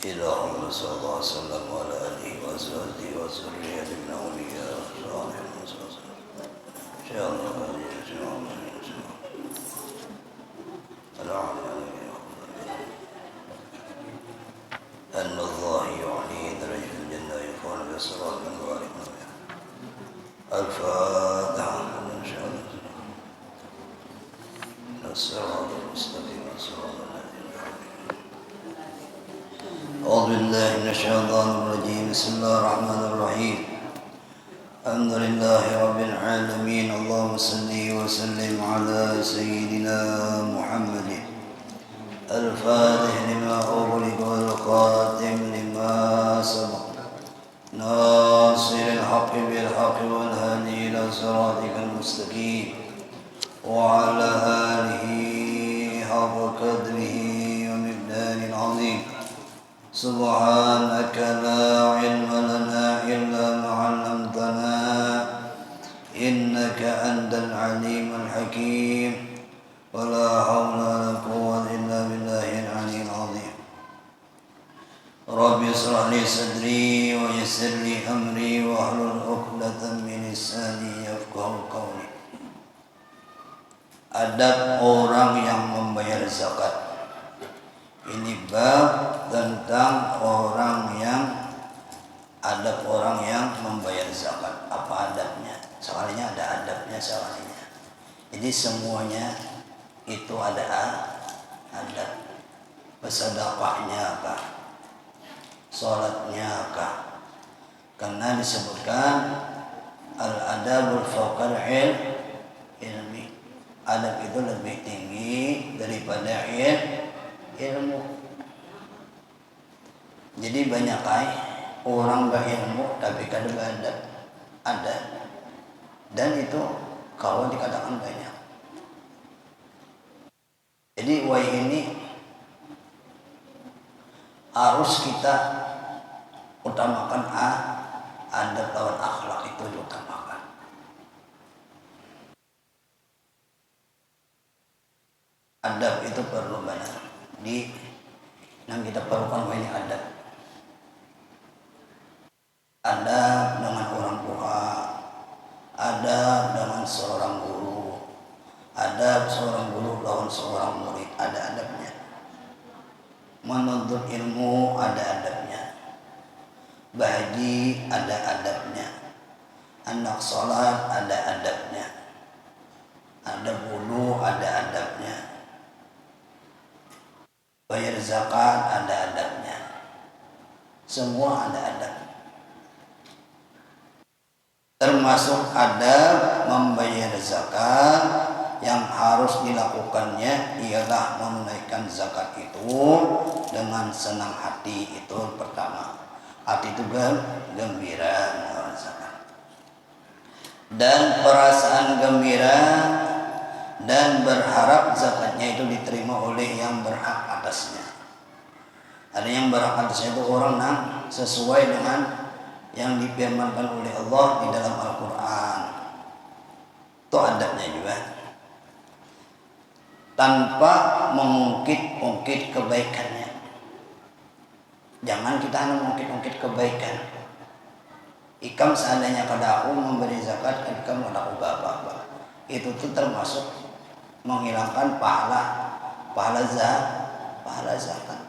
اللهم صل الله وسلم على آله وأزواجه وذريته من أولياء صالحين إن شاء الله إن شاء الله إن شاء الله أن الله يعلي درجة الجنة يكون بصراط من ذلك الفاتحة إن شاء الله الصراط المستقيم صراط الذين أعوذ بالله من الشيطان الرجيم بسم الله الرحمن الرحيم الحمد لله رب العالمين اللهم صل وسلم على سيدنا محمد الفاتح لما أغلق والخاتم لما سبق ناصر الحق بالحق والهادي إلى صراطك المستقيم وعلى آله حق قدره ومقداره العظيم سبحانك لا علم لنا إلا ما علمتنا إنك أنت العليم الحكيم ولا حول ولا قوة إلا بالله العلي العظيم رب اشرح لي صدري ويسر لي أمري واحلل عقدة من لساني يفقهوا قولي. Adab orang yang membayar zakat. Ini bab tentang adab orang yang membayar zakat. Apa adabnya? Soalnya ada adabnya soalnya. Jadi semuanya itu ada adab. Bersedekahnya apa? Salatnya apa? Karena disebutkan al-adabul fawqal ilmi. Adab itu lebih tinggi daripada ilmu. Jadi banyak orang berilmu tapi kada beradab. Ada. Dan itu kalau dikatakan banyak. Jadi ini harus kita utamakan adab lawan akhlak itu diutamakan. Adab itu perlu benar. Yang kita perlukan banyak adab. Adab dengan orang tua, adab dengan seorang guru, adab seorang guru lawan seorang murid, ada adabnya. Menuntut ilmu ada adabnya. Bahaji ada adabnya. Anak sholat ada adabnya. Ada wudu ada adabnya. Bayar zakat ada adabnya. Semua ada adab. Termasuk adab membayar zakat yang harus dilakukannya ialah menunaikan zakat itu dengan senang hati. Itu pertama. Hati itu gembira menunaikan zakat. Dan perasaan gembira dan berharap zakatnya itu diterima oleh yang berhak atasnya. Ada yang berhak atasnya itu orang yang sesuai dengan yang difirmankan oleh Allah di dalam Al-Quran. Itu adabnya juga. Tanpa mengungkit-ungkit kebaikannya. Jangan kita hanya mengungkit-ungkit kebaikan. Ikam seandainya kada aku memberi zakat, ikam kada aku apa-apa. Itu tuh termasuk menghilangkan pahala zakat.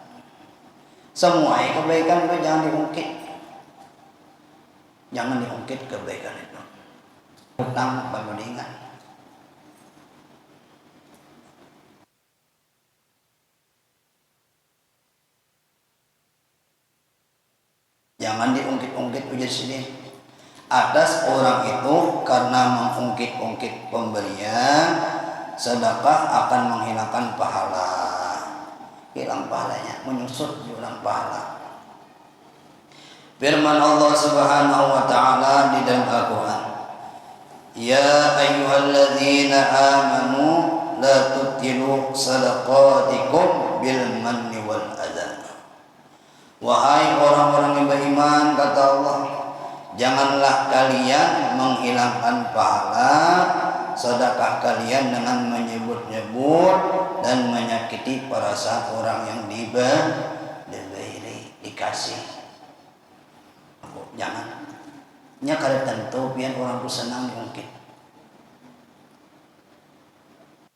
Semua kebaikan itu jangan diungkit. Jangan diungkit kebaikan itu. Utang perbandingan. Jangan diungkit-ungkit ujar sini. Atas orang itu karena mengungkit-ungkit pemberian, sedekah akan menghilangkan pahala. Hilang pahalanya, menyusut hilang pahala. Firman Allah Subhanahu wa taala di dalam Al-Qur'an. Ya ayyuhalladzina amanu la tubtilu sadaqatikum bil manni wal adha. Wahai orang-orang yang beriman, kata Allah, janganlah kalian menghilangkan pahala sedekah kalian dengan menyebut-nyebut dan menyakiti perasaan orang yang diberi. nya kada tentu pian orang tu senang diungkit.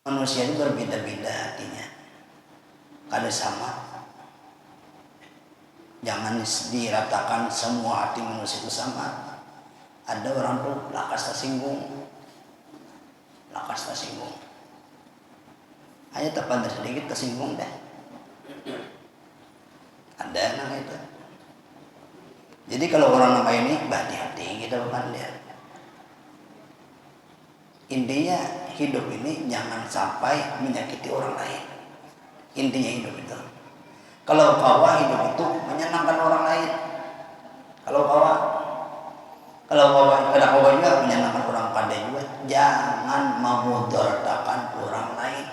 Manusia itu berbeda-beda hatinya, kada sama. Jangan diratakan semua hati manusia itu sama. Ada orang tuh lakas tersinggung, hanya terpandang sedikit tersinggung dah. Ada yang itu. Jadi kalau orang nama ini hati-hati kita bukan lihat. Intinya hidup ini jangan sampai menyakiti orang lain. Intinya hidup itu. Kalau kawa hidup itu menyenangkan orang lain. Kalau kawa juga menyenangkan orang pandai juga. Jangan memudaratkan orang lain.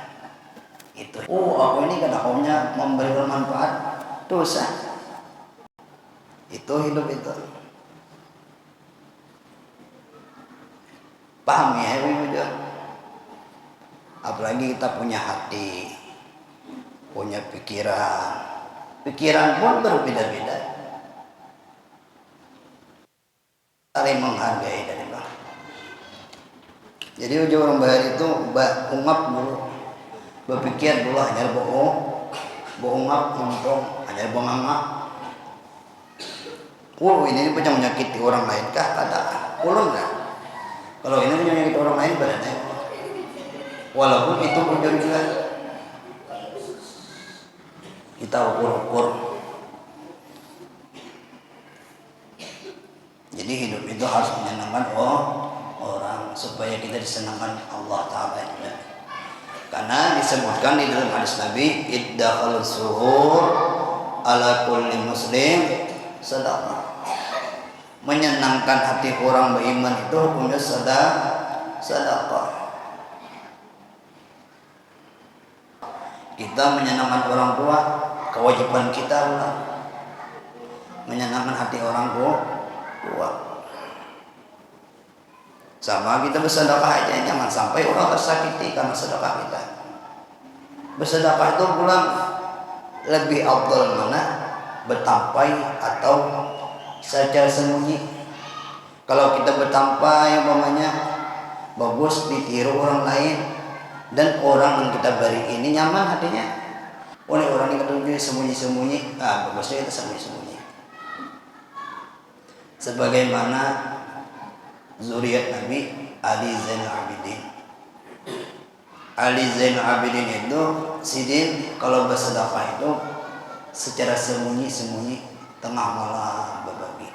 Itu. Aku ini kada kaunya memberi bermanfaat, dosa. Itu hidup itu. Paham ya Ibu? Apalagi kita punya hati, punya pikiran pun berbeda-beda. Saling menghargai dari bang. Jadi ujung orang bahar itu ungap dulu, berpikir dulu hanya bohongap ngomong hanya bongangap. Ini punya menyakiti orang lain kah? Kada. Ulun kan? Kalau ini punya menyakiti orang lain berarti. Walaupun itu ujung juga kita ukur. Jadi hidup itu harus menyenangkan orang supaya kita disenangkan Allah Ta'ala juga. Karena disebutkan di dalam hadis Nabi, iddakhalus suhur ala kulli muslim sadaqah. Menyenangkan hati orang beriman itu hukumnya sedekah. Kita menyenangkan orang tua, kewajiban kita ulang menyenangkan hati orang tua. Sama kita bersedekah aja, jangan sampai orang tersakiti karena sedekah kita. Bersedekah itu pulang lebih afdal mana, bertampai atau secara sembunyi. Kalau kita bertampai umpamanya bagus ditiru orang lain dan orang yang kita beri ini nyaman hatinya. Oleh orang yang ketujuh sembunyi-sembunyi, bagusnya kita sembunyi-sembunyi. Sebagaimana zuriat Nabi Ali Zainal Abidin. Ali Zainal Abidin itu sidin kalau bersedekah itu secara sembunyi-sembunyi tengah malam berbagi.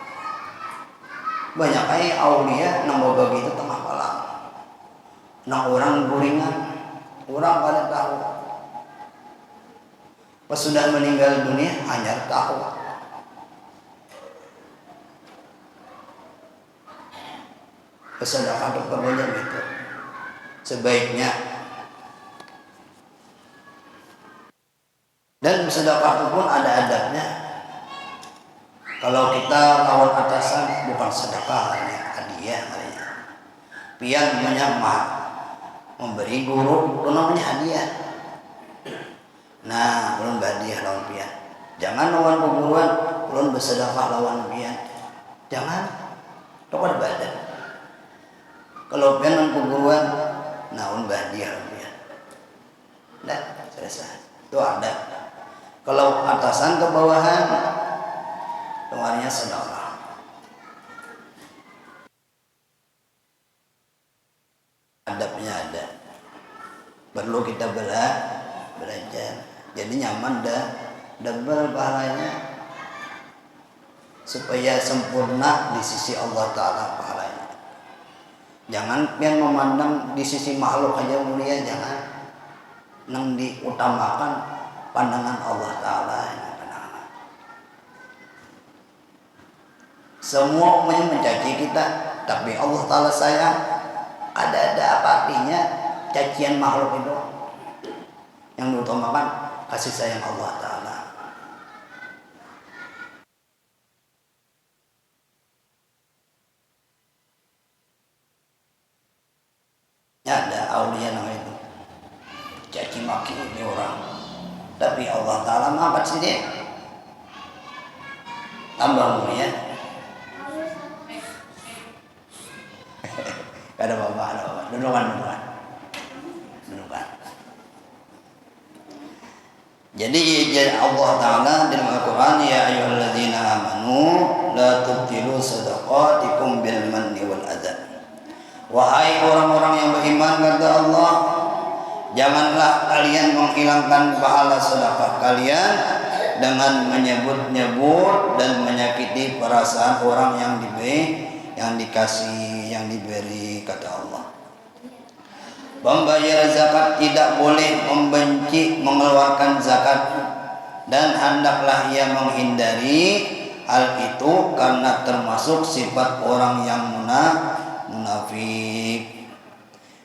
Banyak aja aulia nang berbagi itu tengah malam. Nang orang guringan, orang pada tahu. Pas sudah meninggal dunia hanya tahu. Bersedekah itu perlunya gitu. Sebaiknya. Dan bersedekah itu pun ada adabnya. Kalau kita lawan atasan bukan sedekah, hadiah namanya. Pian menyamar memberi guru itu namanya hadiah. Nah, ulun berhadiah lawan pian. Jangan lawan perguruan, ulun bersedekah lawan pian. Jangan. Tokar badan. Kalau pian lawan perguruan, nah ulun berhadiah lawan pian. Nah, selesai. Itu ada. Kalau atasan ke bawahan, pengaruhnya sedekah. Adabnya ada. Perlu kita belajar. Jadi nyaman dah, double pahalanya. Supaya sempurna di sisi Allah Ta'ala pahalanya. Jangan yang memandang di sisi makhluk aja mulia, jangan. Nang diutamakan pandangan Allah Ta'ala. Semua umumnya mencaci kita, tapi Allah Ta'ala sayang. Ada apa artinya cacian makhluk itu? Yang diutamakan kasih sayang Allah Ta'ala. Ya ada aulia namanya itu caci maki ini orang, tapi Allah Ta'ala mengangkat sih dia. Tambah mulia. Dudukan. Jadi Allah Ta'ala dalam Al-Quran, ya ayyuhalladzina amanu la tubtilu sadaqatikum bil manni wal adha. Wahai orang-orang yang beriman, kata Allah, janganlah kalian menghilangkan pahala sedekah kalian dengan menyebut-nyebut dan menyakiti perasaan orang yang dikasih, yang diberi, kata Allah. Pembayar zakat tidak boleh membenci mengeluarkan zakat, dan hendaklah ia menghindari hal itu karena termasuk sifat orang yang munafik.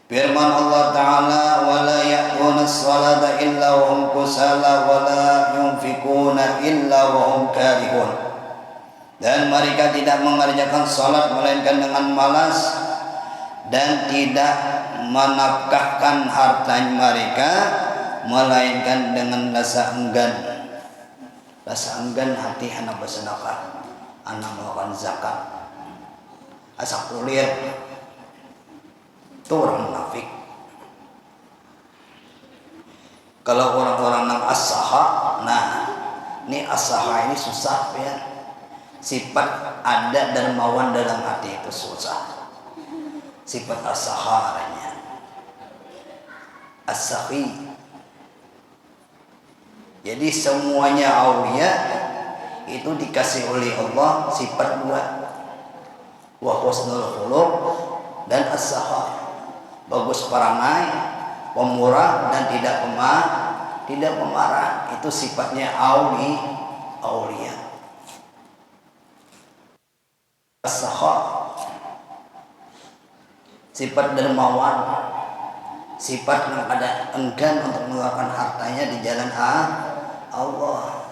Firman Allah Ta'ala, wala ya'tuna as-salata illa wa hum kusala wala yunfikuna illa wa hum karihun. Dan mereka tidak mengerjakan salat melainkan dengan malas, dan tidak menafkahkan hartanya mereka melainkan dengan rasa enggan. Rasa enggan hati anak bersedekah, anak melakukan zakat, asa kulir. Itu orang munafik. Kalau orang-orang yang as-saha, nah ini as-saha ini susah ya. Sifat ada dermawan dalam hati itu susah. Sifat as-saha artinya as-sakhi. Jadi semuanya aulia itu dikasih oleh Allah sifat dua, wa husnul khuluq dan as-sakha. Bagus perangai, pemurah dan tidak pemarah. Itu sifatnya aulia. As-sakha, sifat dermawan, sifat yang ada enggan untuk mengeluarkan hartanya di jalan Allah.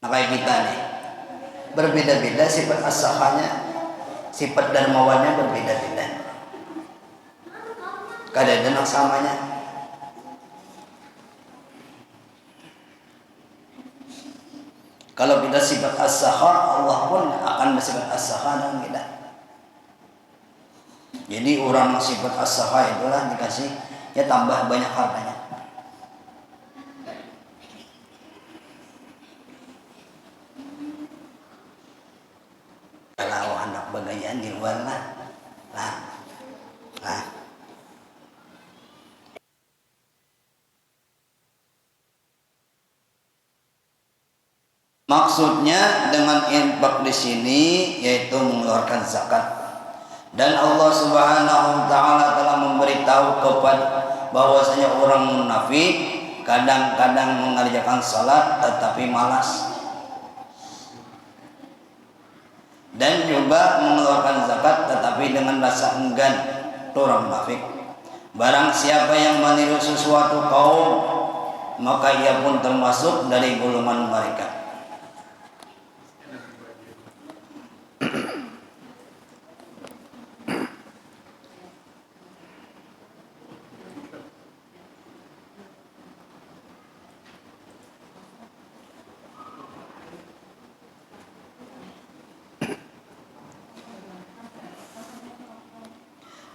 Nah, kayak kita nih, berbeda-beda sifat as-sakhanya, sifat dermawannya berbeda-beda. Kadang-kadang samanya. Kalau kita sifat as-sakha, Allah pun akan bersifat as-sakha dengan kita. Jadi orang sifat as-sakha itulah dikasih ya tambah banyak hartanya. Kalau anak bagaian di luar lah. Maksudnya dengan infak di sini yaitu mengeluarkan zakat. Dan Allah Subhanahu wa taala telah memberitahu kepada bahwasanya orang munafik kadang-kadang mengerjakan salat tetapi malas. Dan juga mengeluarkan zakat tetapi dengan rasa enggan. Itu orang munafik. Barang siapa yang meniru sesuatu kaum, maka ia pun termasuk dari golongan mereka.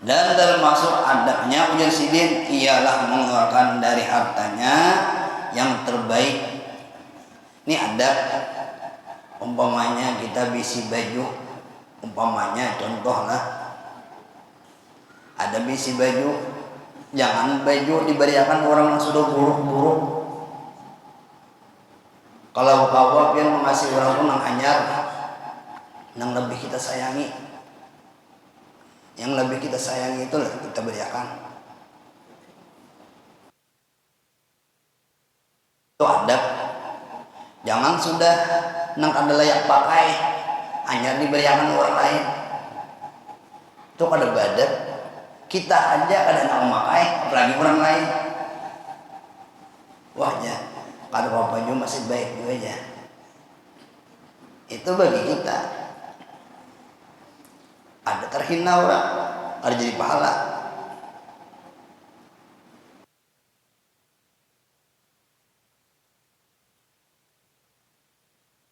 Dan termasuk adabnya ujar sidin ialah mengeluarkan dari hartanya yang terbaik. Ini adab. Umpamanya kita bisi baju, umpamanya contoh lah, ada bisi baju, jangan baju diberikan orang yang sudah buruk-buruk. Kalau kawat yang mengasih orang pun yang anyar, yang lebih kita sayangi. Yang lebih kita sayangi itu kita berikan. Itu adab. Jangan sudah nang kada layak pakai hanya diberikan orang lain. Itu kada badab. Kita aja kada nak memakai, apalagi orang lain. Wahnya kada apa-apa juga masih baik juga aja. Itu bagi kita. Ada terhina orang, ada jadi pahala.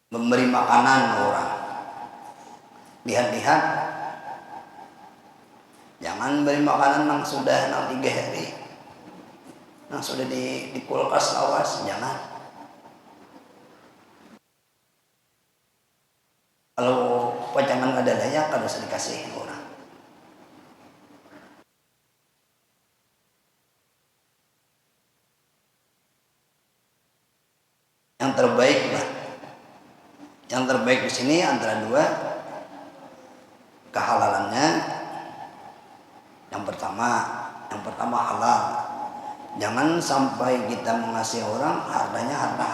Memberi makanan orang. Lihat-lihat Jangan beri makanan yang sudah 3 hari, yang sudah di kulkas lawas, jangan. Kalau pajangan ada layak, harus dikasih orang. Yang terbaik lah. Yang terbaik di sini antara dua kehalalannya. Yang pertama halal. Jangan sampai kita mengasihi orang hartanya harta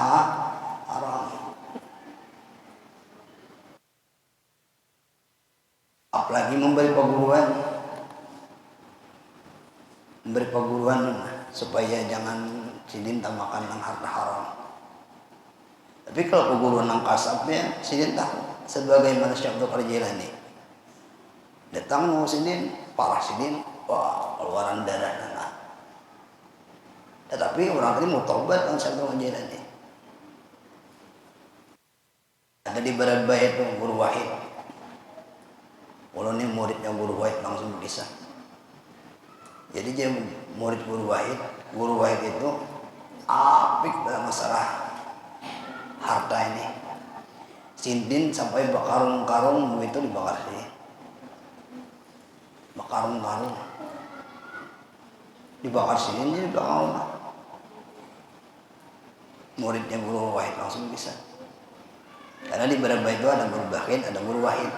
haram. Apalagi memberi peguruan supaya jangan sidin makan yang harta haram. Tapi kalau peguruan yang kasapnya sidin tahu, sebagaimana Syekh Abdul Qadir Jilani datang mau sidin, parah sidin, wah keluaran darah dan tetapi orang ini mau tobat dengan Syekh Abdul Qadir Jilani. Ada di Barat Bayat itu Guru Wahid. Kalau ini muridnya Guru Wahid langsung berkisah. Jadi dia murid Guru Wahid. Guru Wahid itu apik dalam masalah harta ini. Sintin sampai bakarung-karung itu dibakar sih. Bakarung-karung dibakar sini jadi belakang rumah. Muridnya Guru Wahid langsung bisa. Karena di Barat Bayat itu ada Guru Wahid, ada Guru Wahid.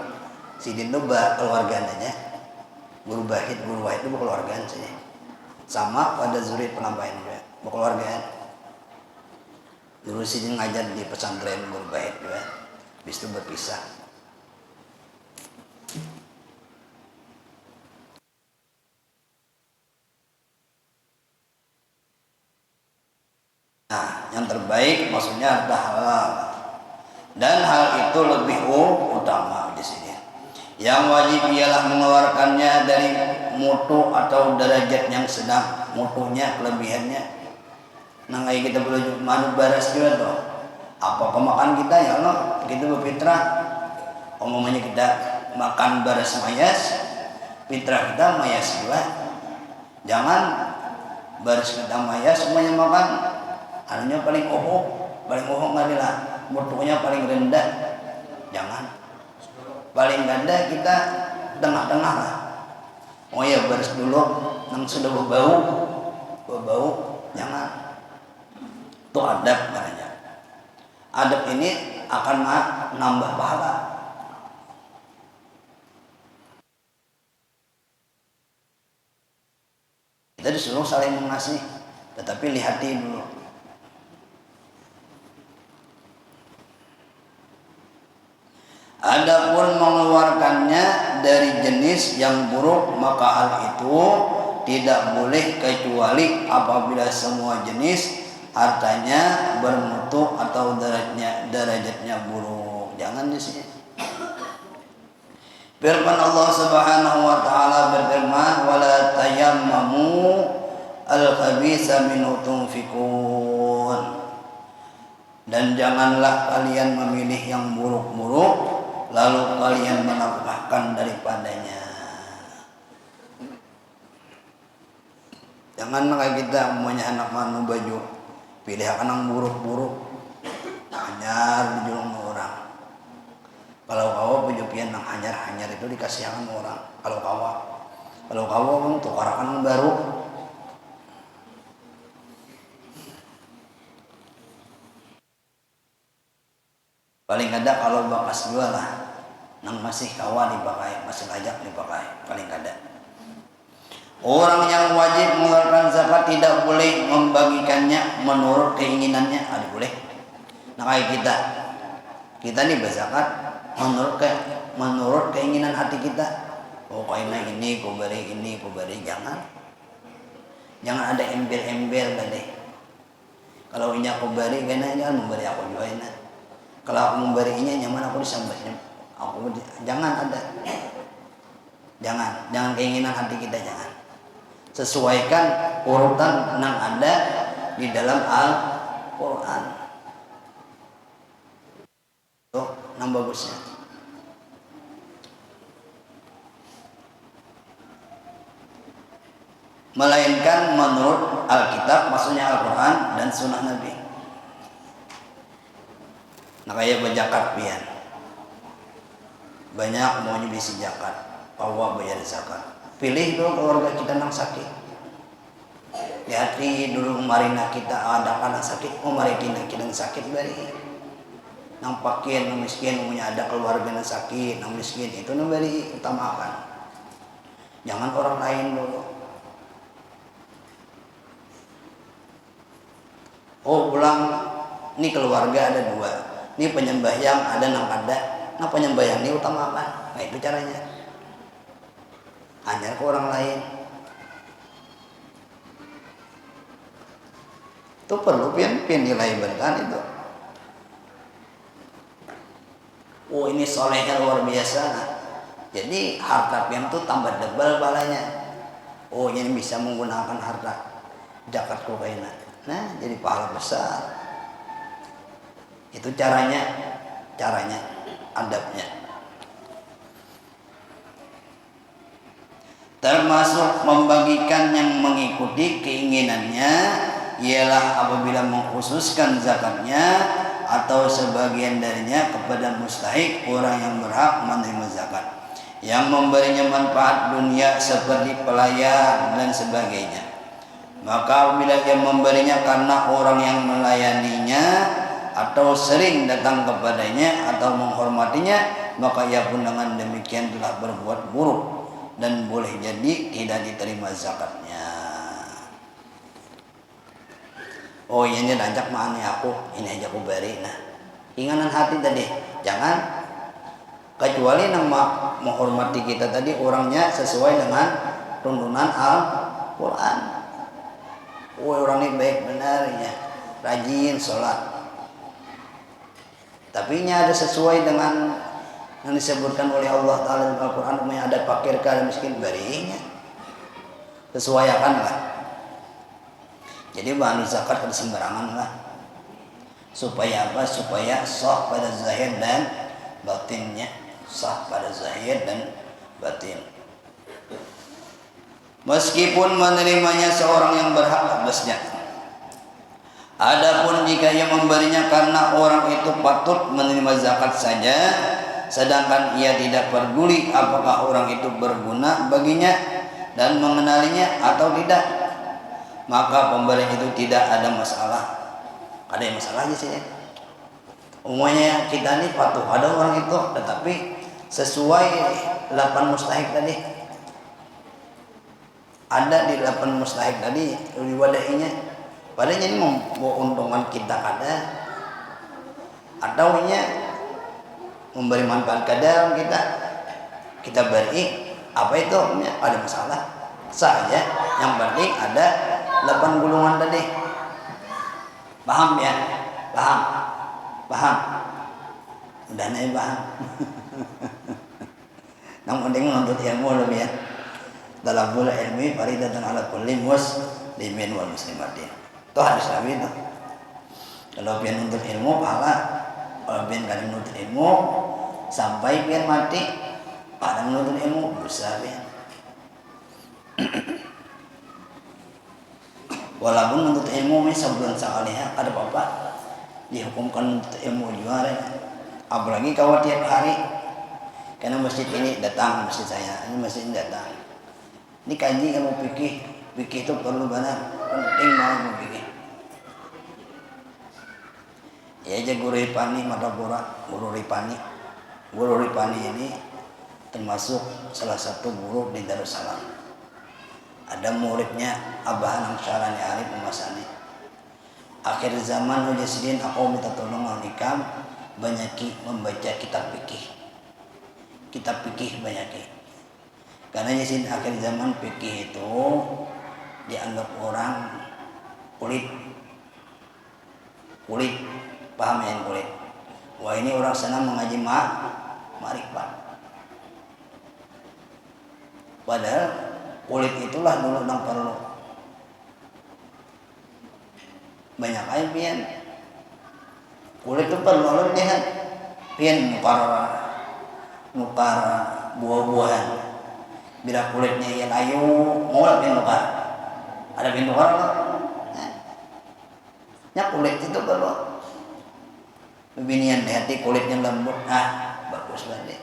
Sidin itu keluarganya. Guru Wahid itu keluargaan saja. Sama pada Zurid Penampain juga, keluargaan. Dulu Sidin ngajar di pesantren Guru Wahid juga. Habis itu berpisah. Nah, yang terbaik maksudnya harta halal. Dan hal itu lebih utama di sini. Yang wajib ialah mengeluarkannya dari mutu atau derajat yang sedang, mutunya, kelebihannya. Nah, kayak kita perlu manu baras juga tuh. Apa pemakan kita ya Allah, kita berfitrah. Umumnya kita makan baras mayas, fitrah kita mayas juga. Jangan baras kita mayas semuanya makan. Anunya paling ohong marilah, mutunya paling rendah. Jangan. Paling ganda kita tengah-tengah lah. Oh ya baris dulu yang sudah berbau jangan. Itu adab namanya. Adab ini akan nambah pahala. Kita disuruh saling mengasihi, tetapi lihati dulu. Adapun mengeluarkannya dari jenis yang buruk, maka hal itu tidak boleh kecuali apabila semua jenis hartanya bermutu atau derajatnya buruk. Jangan di sini. Firman Allah Subhanahu wa taala berfirman, "Wala tayammamu al-khabitha minhu tunfikun." Dan janganlah kalian memilih yang buruk-buruk lalu kalian menafkahkan daripadanya. Jangan kayak kita umumnya anak manu baju pilih yang buruk-buruk hanyar dijulung orang. Kalau kau penjupian yang hanyar itu dikasihakan orang. Kalau kau tukarakan baru. Paling ada kalau bakas dua lah, nang masih kawa dipakai, masih ajak dipakai, paling ada. Orang yang wajib mengeluarkan zakat tidak boleh membagikannya menurut keinginannya, ada boleh. Nah kayak kita nih berzakat menurut keinginan hati kita. Oh kayaknya ini, ku beri, jangan ada embel-embel tadi. Kalau ini aku beri, jangan memberi aku juga. Kalau aku memberinya nyaman aku disambutnya. Jangan ada. Jangan keinginan hati kita jangan. Sesuaikan urutan yang ada di dalam Al-Qur'an. Itu yang bagusnya. melainkan menurut Alkitab, maksudnya Al-Quran dan Sunnah Nabi. Nah kayak berzakat pian, banyak maunya bisi zakat, bahwa bayar zakat. Pilih dulu keluarga kita yang sakit. Lihat dulu marina kita ada anak sakit, mari kita yang sakit bari. Nang pakaian, nang miskin, punya ada keluarga yang sakit, nang miskin itu nang bari utamakan. Jangan orang lain dulu. Oh pulang, ini keluarga ada dua, ini penyembahyang ada nang ada, nah penyembahyang ini utamakan. Nah itu caranya. Hanya ke orang lain. Itu perlu pian nilai berkan itu. Oh ini solehnya luar biasa. Nah. Jadi harta pian itu tambah debal balanya. Oh ini bisa menggunakan harta zakat kokaina. Nah jadi pahala besar. Itu caranya, adabnya. Termasuk membagikan yang mengikuti keinginannya ialah apabila mengkhususkan zakatnya atau sebagian darinya kepada mustahik orang yang berhak menerima zakat, yang memberinya manfaat dunia seperti pelayan dan sebagainya. Maka apabila dia memberinya karena orang yang melayaninya atau sering datang kepadanya atau menghormatinya, maka ia pun dengan demikian telah berbuat buruk dan boleh jadi tidak diterima zakatnya. Oh ini lanjak mana aku, ini aja aku beri. Nah inganan hati tadi, jangan kecuali yang menghormati kita tadi orangnya sesuai dengan tuntunan Al-Quran. Oh orang ini baik benar ya, rajin sholat, tapi nya ada sesuai dengan yang disebutkan oleh Allah Ta'ala dalam Al-Quran, ada fakir kaya miskin berinya, sesuaikan lah. Jadi bahan zakat kan sembarangan lah. Supaya apa? Supaya sah pada zahir dan batinnya, sah pada zahir dan batin. Meskipun menerimanya seorang yang berhak atasnya. Adapun jika ia memberinya karena orang itu patut menerima zakat saja, sedangkan ia tidak peduli apakah orang itu berguna baginya dan mengenalinya atau tidak, maka pemberian itu tidak ada masalah. Ada yang masalah aja sih. Umumnya kita ini patuh ada orang itu, tetapi sesuai 8 mustahik tadi. Ada di 8 mustahik tadi diwadahinya. Padahal ini menguntungkan kita kada, atau nya memberi manfaat kada kita beri apa itu ada masalah saja. Yang penting ada 8 gulungan tadi. Paham ya? Paham. Udah nih paham. Yang penting menuntut ilmu lebih ya. Dalam bula ilmi faridatan ala kulli muslimin wal muslimatin. Itu harus Nabi itu. Kalau pian menuntut ilmu pahala, kalau pian kada menuntut ilmu sampai pian mati pada menuntut ilmu dosa pian. Walaupun menuntut ilmu sebulan sekali ya, ada apa-apa dihukumkan menuntut ilmu juga ya. Apalagi kalau tiap hari, karena masjid ini datang, masjid saya ini masjid ini datang. Ini kaji kamu fikih itu perlu benar, penting banget fikih. Ya aja guru Ripani Madapura, guru Ripani ini termasuk salah satu guru di Darussalam. Ada muridnya Abah Anang Syarani Arif Umasani. Akhir zaman Hujasidin aku minta tolong Al-Nikam banyaki membaca kitab fikih. Kitab fikih banyaki. Karena Yasin akhir zaman fikih itu dianggap orang kulit, paham ya kulit. Wah ini orang senang mengaji ma'rifat. Padahal kulit itulah dulu yang perlu. Banyak aja pian. Kulit itu perlu lihat. Pian nukar buah-buahan. Bila kulitnya yang ayu, mau pian nukar. ada pintu orang nya kulit itu kalau binian di hati kulitnya lembut, bagus banget.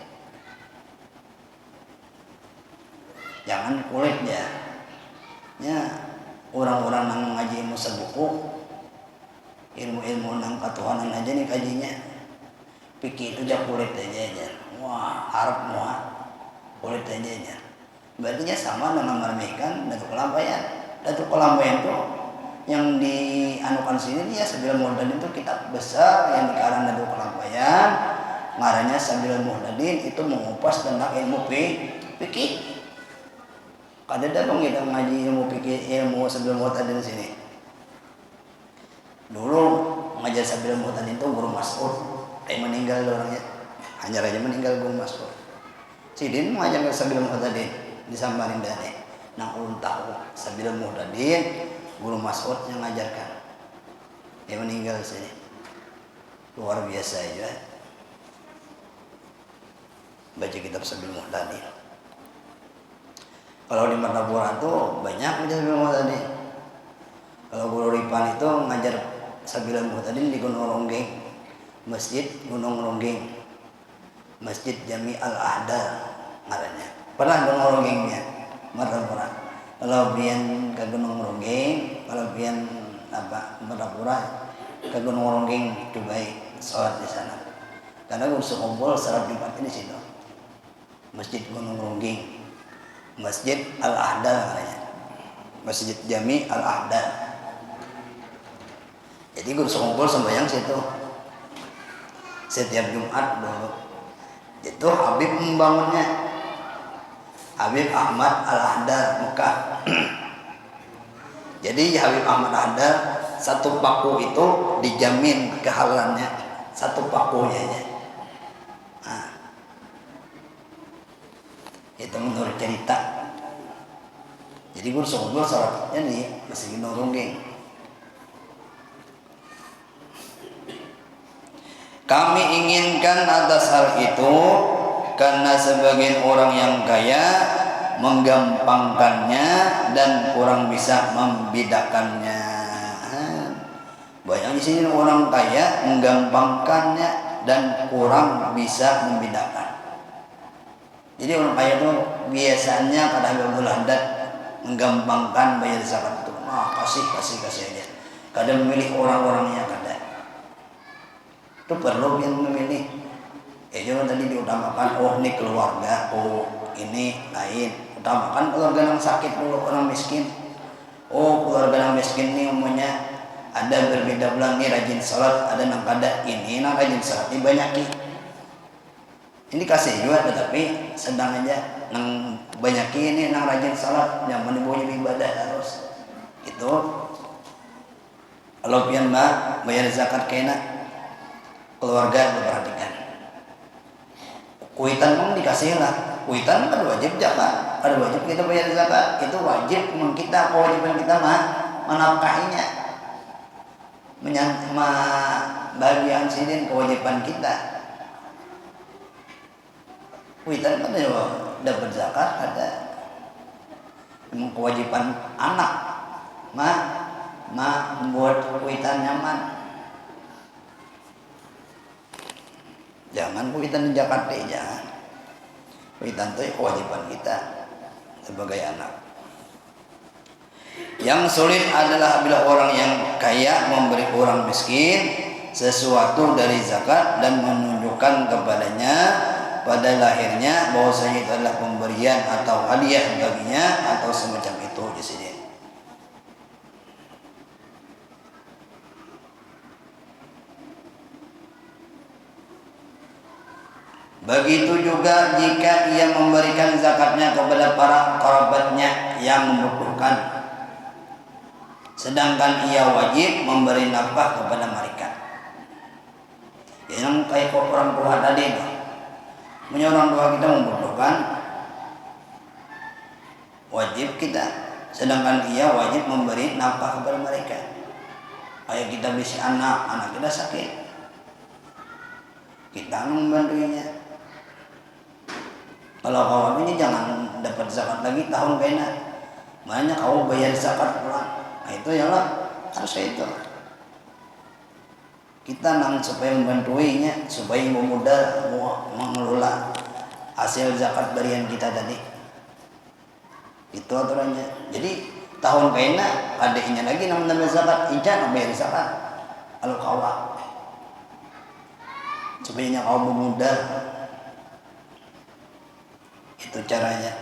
Jangan kulitnya, ya orang-orang yang ngaji ilmu sebuku, ilmu nang katuhanan aja nih kajinya, pikir itu aja kulit aja, wah harap muat kulit aja. Berarti sama dengan meremehkan Datuk Kelabayan. Datuk Kelabayan itu yang dianukan sini dia Sabilul Muhtadin itu kitab besar yang dikarang Datuk Kelabayan, ngarannya Sabilul Muhtadin, itu mengupas tentang ilmu fikih. Kada dong kita ngaji ilmu fikih, ilmu Sabilul Muhtadin sini. Dulu ngajar Sabilul Muhtadin itu Guru Mas'ud, meninggal orangnya, hanya aja meninggal Guru Mas'ud. Sidin mengajar Sabilul Muhtadin di Samarinda nih, nang ulun tahu Sabilul Muhtadin Guru Mas'ud yang ngajarkan. Dia meninggal sini. Luar biasa aja. Baca kitab Sabilul Muhtadin. Kalau di Martapura tuh banyak baca Sabilul Muhtadin. Kalau Guru Ripan itu ngajar Sabilul Muhtadin di Gunung Ronggeng, Masjid Gunung Ronggeng, Masjid Jami Al-Ahdar ngarannya. Pernah Gunung Ronggengnya Martapura. Kalau pian ke Gunung Ronggeng, kalau pian Martapura ke Gunung Ronggeng cobai sholat di sana. Karena gue kumpul sholat Jumat di situ. Masjid Gunung Ronggeng, Masjid Al-Ahdar namanya. Masjid Jami Al-Ahdar. Jadi gue kumpul sembahyang situ. Setiap Jumat dulu. Itu Habib membangunnya. Habib Ahmad Al-Ahdar Mekah. Jadi Habib Ahmad Al-Ahdar satu paku itu dijamin kehalalannya, satu pakunya aja. Itu menurut cerita. Jadi gue ngobrol sholatnya nih masih Gunung Ronggeng. Kami inginkan atas hal itu karena sebagian orang yang kaya menggampangkannya dan kurang bisa membedakannya. Banyak di sini orang kaya menggampangkannya dan kurang bisa membedakan. Jadi orang kaya itu biasanya pada Abdul Haddad menggampangkan bayar zakat itu. Kasih aja. Kadang memilih orang-orangnya kadang. Itu perlu yang memilih. Jangan tadi diutamakan, ini keluarga, ini lain. Utamakan keluarga yang sakit dulu, orang miskin. Keluarga yang miskin ini umumnya ada berbeda belang nih rajin salat, ada yang kada ini nang rajin salat ini banyak ini kasih juga, tetapi sedang aja nang banyak ini nang rajin salat yang menimbulkan ibadah terus. Itu kalau pian bayar zakat kena keluarga diperhatikan. Kuitan pun dikasih lah. Kuitan kan wajib zakat, ada wajib kita bayar zakat. Itu wajib kita, kewajiban kita menafkahinya, bagian sidin kewajiban kita. Kuitan kan dapat zakat ada. Memang kewajiban anak membuat kuitan nyaman. Jangan kuitan di Jakarta, jangan. Kuitan itu kewajiban kita sebagai anak. Yang sulit adalah bila orang yang kaya memberi orang miskin sesuatu dari zakat dan menunjukkan kepadanya pada lahirnya bahwasanya itu adalah pemberian atau hadiah baginya atau semacam itu di sini. Begitu juga jika ia memberikan zakatnya kepada para kerabatnya yang membutuhkan, sedangkan ia wajib memberi nafkah kepada mereka. Yang kayak orang tua tadi, punya orang tua kita membutuhkan, wajib kita, sedangkan ia wajib memberi nafkah kepada mereka. Kayak kita bisa anak kita sakit, kita membantunya. Kalau kawan ini jangan dapat zakat lagi tahun kena, Makanya kamu bayar zakat pulang. Nah itu ialah harus itu. Kita nang supaya membantuinya, supaya memudar mengelola hasil zakat berian kita tadi. Itu aturannya. Jadi tahun kena adiknya lagi namanya zakat, ijazah bayar zakat. Kalau kawa supaya kau memudar, itu caranya.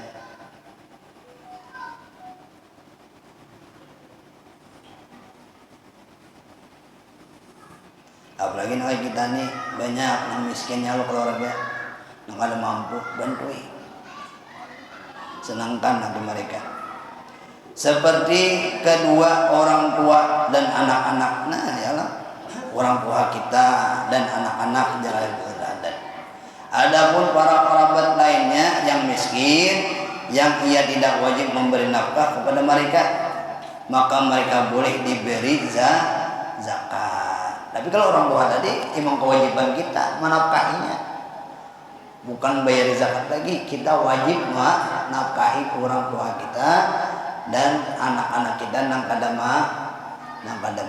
Apalagi nih kita nih banyak yang miskinnya lo keluarga, yang ada mampu bantui, senangkan hati mereka. Seperti kedua orang tua dan anak-anak, nah yalah orang tua kita dan anak-anak jangan beradat. Adapun para kerabat lainnya yang miskin, yang ia tidak wajib memberi nafkah kepada mereka, maka mereka boleh diberi zakat. Tapi kalau orang tua tadi emang kewajiban kita menafkahinya, bukan bayar zakat lagi. Kita wajib menafkahi orang tua kita dan anak-anak kita nang kada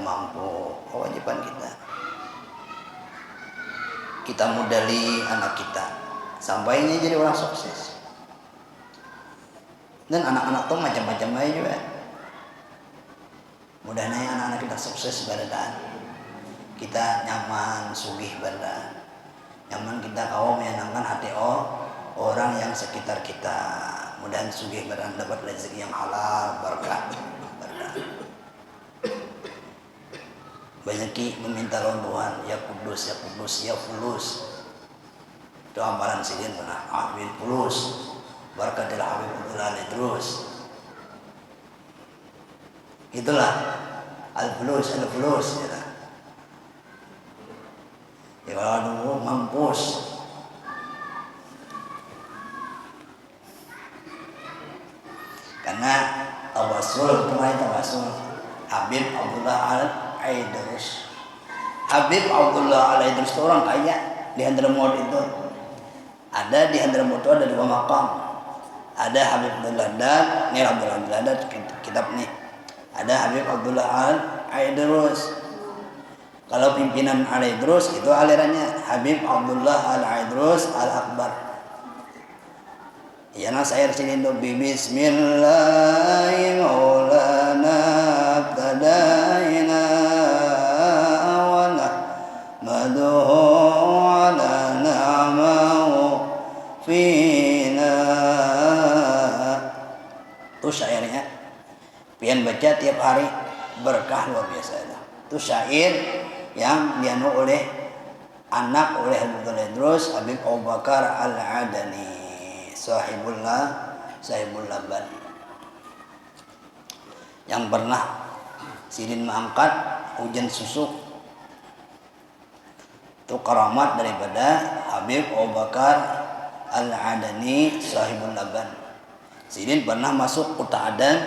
mampu. Kewajiban kita. Kita modali anak kita sampainya jadi orang sukses. Dan anak-anak tuh macam-macam aja juga. Mudah-mudahan anak-anak kita sukses badan. Kita nyaman, sugih badan. Nyaman kita kau menyenangkan hati orang yang sekitar kita. Mudah-mudahan sugih badan dapat rezeki yang halal, berkah. Banyak meminta Tuhan, ya kudus, ya kudus, ya fulus. Itu amalan sidin pernah. Amin fulus. Barakatillah Habib Abdullah terus. Itulah al-fulus ya. Ya kalau mampus. Karena tawasul, kemarin tawasul Habib Abdullah Al-Aidrus. Habib Abdullah Al-Aidrus itu orang kaya di Hadramaut itu. Ada di Hadramaut itu ada 2 makam. Ada Habib Abdullah dan ini Abdullah dan kitab nih. Ada Habib Abdullah Al-Aidrus. Kalau pimpinan Al-Aidrus itu alirannya Habib Abdullah Al-Aidrus Al-Akbar. Ya nah saya sini do bismillahirrahmanirrahim abtadaina wa nahmaduhu ala na'amahu fina. Itu syairnya. Pian baca tiap hari berkah luar biasa itu. Itu syair yang dianu oleh anak oleh Habib Al-Aidrus Habib Abu Bakar Al-Adani sahibul laban yang pernah sidin mengangkat hujan susu. Itu karamat daripada Habib Abu Bakar Al-Adani sahibul laban. Sidin pernah masuk kota Adan,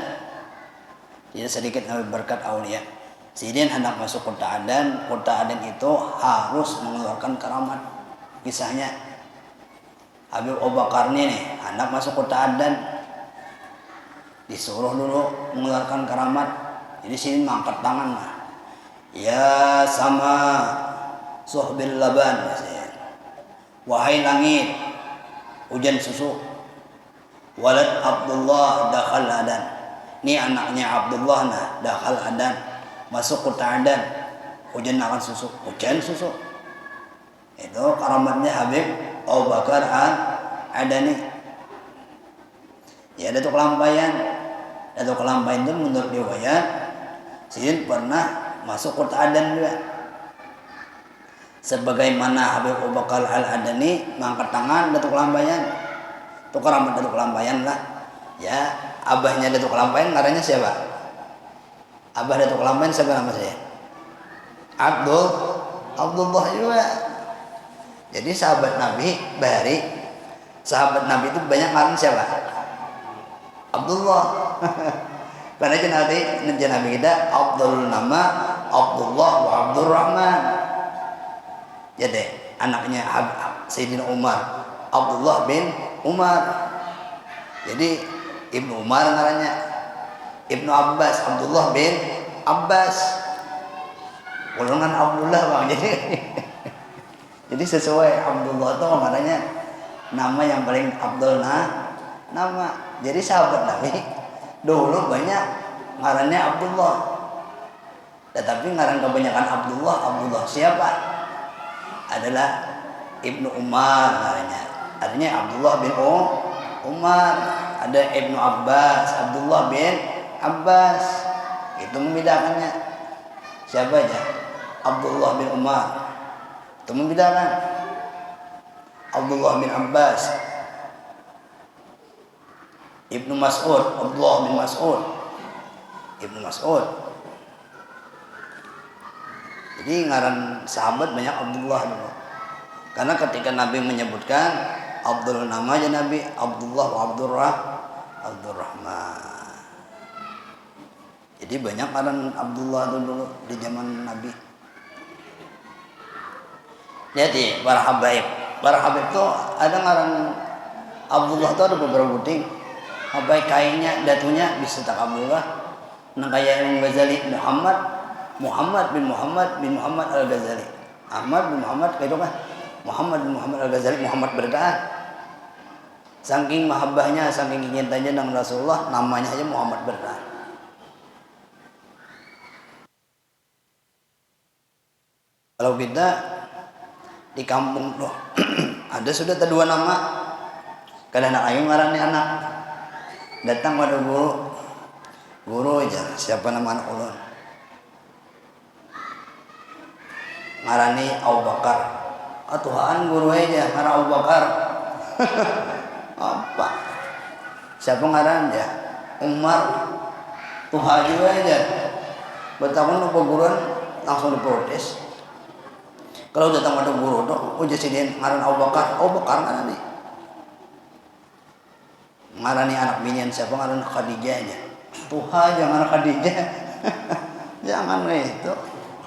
jadi sedikit berkat aulia. Sidin hendak masuk kota Adan itu harus mengeluarkan karamat. Kisahnya Habib Abu Bakar nih hendak masuk kota Adan, disuruh dulu mengeluarkan karamat. Jadi Sidin mengangkat tangan lah. Ya sama suhbil laban, wahai langit hujan susu. Walad Abdullah dakhal Adan. Ini anaknya Abdullah nah dakhal Adan. Masuk kota Adan, hujan akan susu, hujan susu. Itu karamatnya Habib Abu Bakar Al-Adani. Ya Datuk Lampayan itu menurut riwayat Sidin pernah masuk kota Adan juga. Sebagaimana Habib Abu Bakar Al-Adani mengangkat tangan Datuk Lampayan. Itu karamat Datuk Lampayan lah. Ya, abahnya Datuk Lampayan namanya siapa? Abah Datuk Lampayan siapa nama saya? Abdullah juga. Jadi sahabat Nabi Bahari, sahabat Nabi itu banyak ngaran siapa? Abdullah. Karena nanti Nabi kita Abdul nama Abdullah wa Abdurrahman. Jadi anaknya Sayyidina Umar Abdullah bin Umar. Jadi Ibnu Umar ngarannya. Ibnu Abbas, Abdullah bin Abbas. Golongan Abdullah bang, jadi sesuai Abdullah itu maknanya nama yang paling Abdul nama. Jadi sahabat Nabi dulu banyak ngarannya Abdullah, tetapi ngaran kebanyakan Abdullah siapa? Adalah Ibnu Umar ngarannya. Artinya Abdullah bin Umar. Ada Ibnu Abbas, Abdullah bin Abbas. Itu membedakannya. Siapa aja? Abdullah bin Umar. Itu membedakan. Abdullah bin Abbas. Ibnu Mas'ud, Abdullah bin Mas'ud. Ibnu Mas'ud. Jadi ngaran sahabat banyak Abdullah dulu. Karena ketika Nabi menyebutkan Abdul nama aja Nabi Abdullah wa Abdurrahman. Jadi banyak ngaran Abdullah dulu di zaman Nabi. Jadi para habaib itu ada ngaran Abdullah itu ada beberapa buting. Habaib kainnya datunya bisa tak Abdullah. Nang kaya Imam Ghazali Muhammad bin Muhammad Al-Ghazali. Ahmad bin Muhammad kayak itu kan. Muhammad bin Muhammad Al-Ghazali, Muhammad berkah. Saking mahabbahnya, saking cintanya dengan Rasulullah, namanya aja Muhammad berkah. Kalau kita di kampung tuh ada sudah dua nama. Kadang anak ayung ngarannya anak. Datang pada guru aja, siapa nama anak ulun? Ngarani Abu Bakar. Tuhan guru aja ngaran Abu Bakar. Apa? Siapa ngaran ya? Umar. Tuhan juga aja. Betapa nu guruan langsung diprotes. Kalau datang pada guru tuh, jadi ngaran Abu Bakar ngaran nih. Ngarani anak binian siapa ngaran Khadijah aja. Tuhan jangan Khadijah. Jangan itu.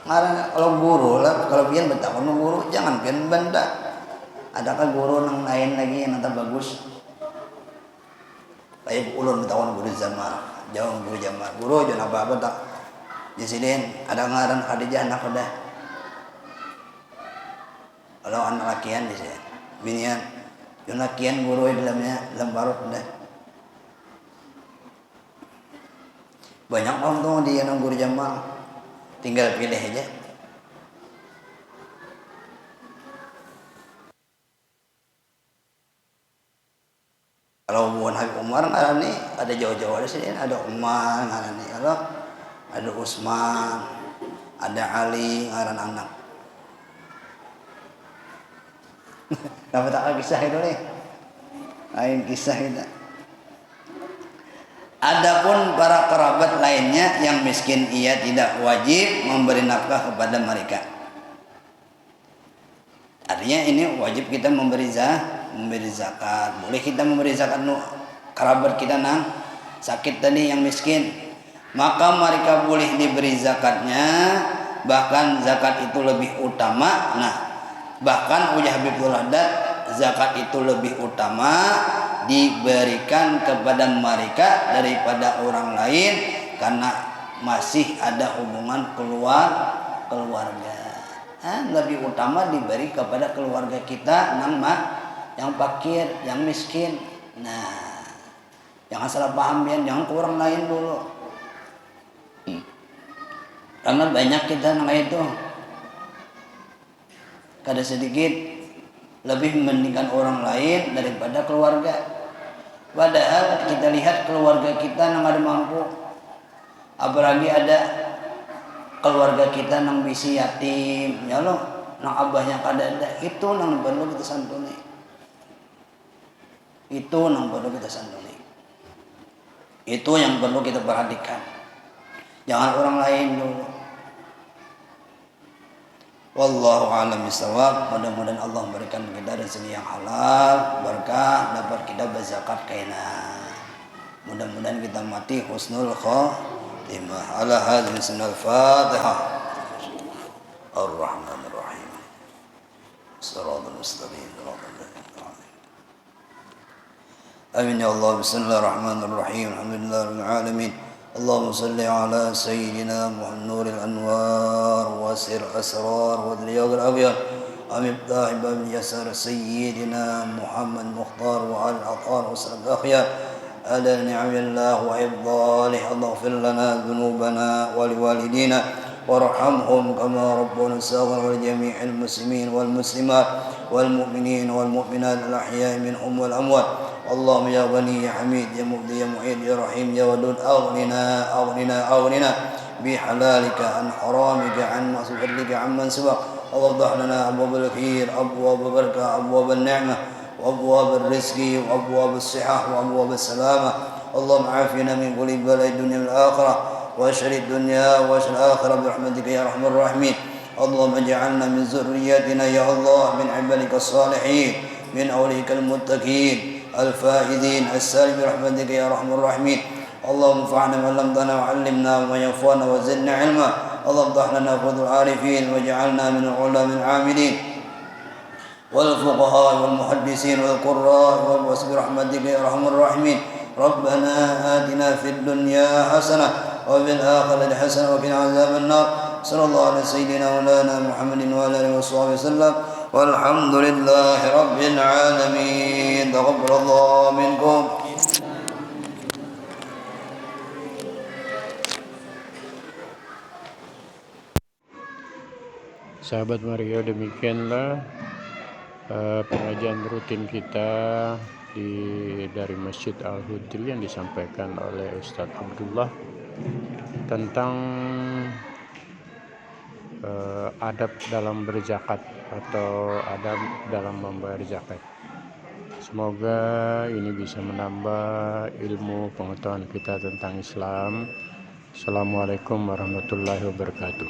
Ngaran kalau guru lah, kalau pian betapa nu guru jangan pian benda. Adakah guru yang lain lagi yang nanti bagus? Kayak ulun betapa guru zaman, jauh guru zaman. Guru jangan apa-apa tak. Di sini ada ngaran Khadijah anak udah. Kalau anak lakian di sini, binian, yang lakian guru di dalamnya lembarut udah. Banyak orang tuh di yang guru Jamal, tinggal pilih aja. Kalau bukan Habib Umar ngaran nih ada jauh-jauh ada sini, ada Umar ngaran nih, kalau ada Utsman, ada Ali ngaran anak. Dapat tak kisah itu nih? Lain kisah kita. Adapun para kerabat lainnya yang miskin, ia tidak wajib memberi nafkah kepada mereka. Artinya ini wajib kita memberi zakat. Boleh kita memberi zakat kerabat kita nang sakit tadi yang miskin. Maka mereka boleh diberi zakatnya. Bahkan zakat itu lebih utama. Bahkan ujar Habibul Haddad, zakat itu lebih utama diberikan kepada mereka daripada orang lain karena masih ada hubungan keluarga. Lebih utama diberi kepada keluarga kita yang fakir, yang miskin. Nah, jangan salah paham ya, jangan ke orang lain dulu. Karena banyak kita nang itu kada sedikit lebih mementingkan orang lain daripada keluarga. Padahal kita lihat keluarga kita yang ada mampu, apalagi ada keluarga kita yang bisi yatim, ya loh, yang abahnya kada ada, itu yang perlu kita santuni. Itu yang perlu kita santuni. Itu yang perlu kita perhatikan. Jangan orang lain dulu. Wallahu a'lam bishawab. Mudah-mudahan Allah memberikan kita rezeki yang halal, berkah, dapat kita berzakat kaina. Mudah-mudahan kita mati husnul khatimah. Ala hadhihi sunnal Fatihah. Ar-Rahmanir Rahim. Shiratal mustaqim. Amin ya Allah. Bismillahirrahmanirrahim. Alhamdulillahirabbil alamin. اللهم صل على سيدنا نور الأنوار وسر أسرار والرياض الأبيض ومفتاح باب اليسار سيدنا محمد مختار وعلى الأطهار وسلم الأخيار على نعم الله وإفضاله. اللهم اغفر لنا ذنوبنا ولوالدينا وارحمهم كما ربنا صغيرا ولجميع المسلمين والمسلمات والمؤمنين والمؤمنات الأحياء منهم والأموات. اللهم يا غني يا حميد يا مبدي يا معيد يا رحيم يا ودود أغننا بحلالك عن حرامك عن فضلك عمن سبق. اللهم افتح لنا أبواب الخير أبواب البركة أبواب النعمة وأبواب الرزق وأبواب الصحة وأبواب السلامة. اللهم عافنا من كل بلاء الدنيا والآخرة واشر الدنيا واشر الآخرة برحمتك يا أرحم الراحمين. اللهم اجعلنا من ذريتنا يا الله من عبادك الصالحين من أولئك المتقين الفائزين السالم برحمتك يا أرحم الراحمين. اللهم انفعنا ما علمتنا وعلمنا وما ينفعنا وزدنا علما. اللهم افتح لنا فضل العارفين واجعلنا من العلماء العاملين والفقهاء والمحدثين والقراء والواسع برحمتك يا ارحم الراحمين. ربنا آتنا في الدنيا حسنة وفي الآخرة حسنة وقنا عذاب النار. صلى الله على سيدنا مولانا محمد وعلى آله وصحبه وسلم والحمد لله رب العالمين. تقبل الله منكم. Sahabat Mario, demikianlah pengajian rutin kita dari Masjid Al-Hudri yang disampaikan oleh Ustadz Abdullah tentang adab dalam berzakat atau adab dalam membayar zakat. Semoga ini bisa menambah ilmu pengetahuan kita tentang Islam. Assalamualaikum warahmatullahi wabarakatuh.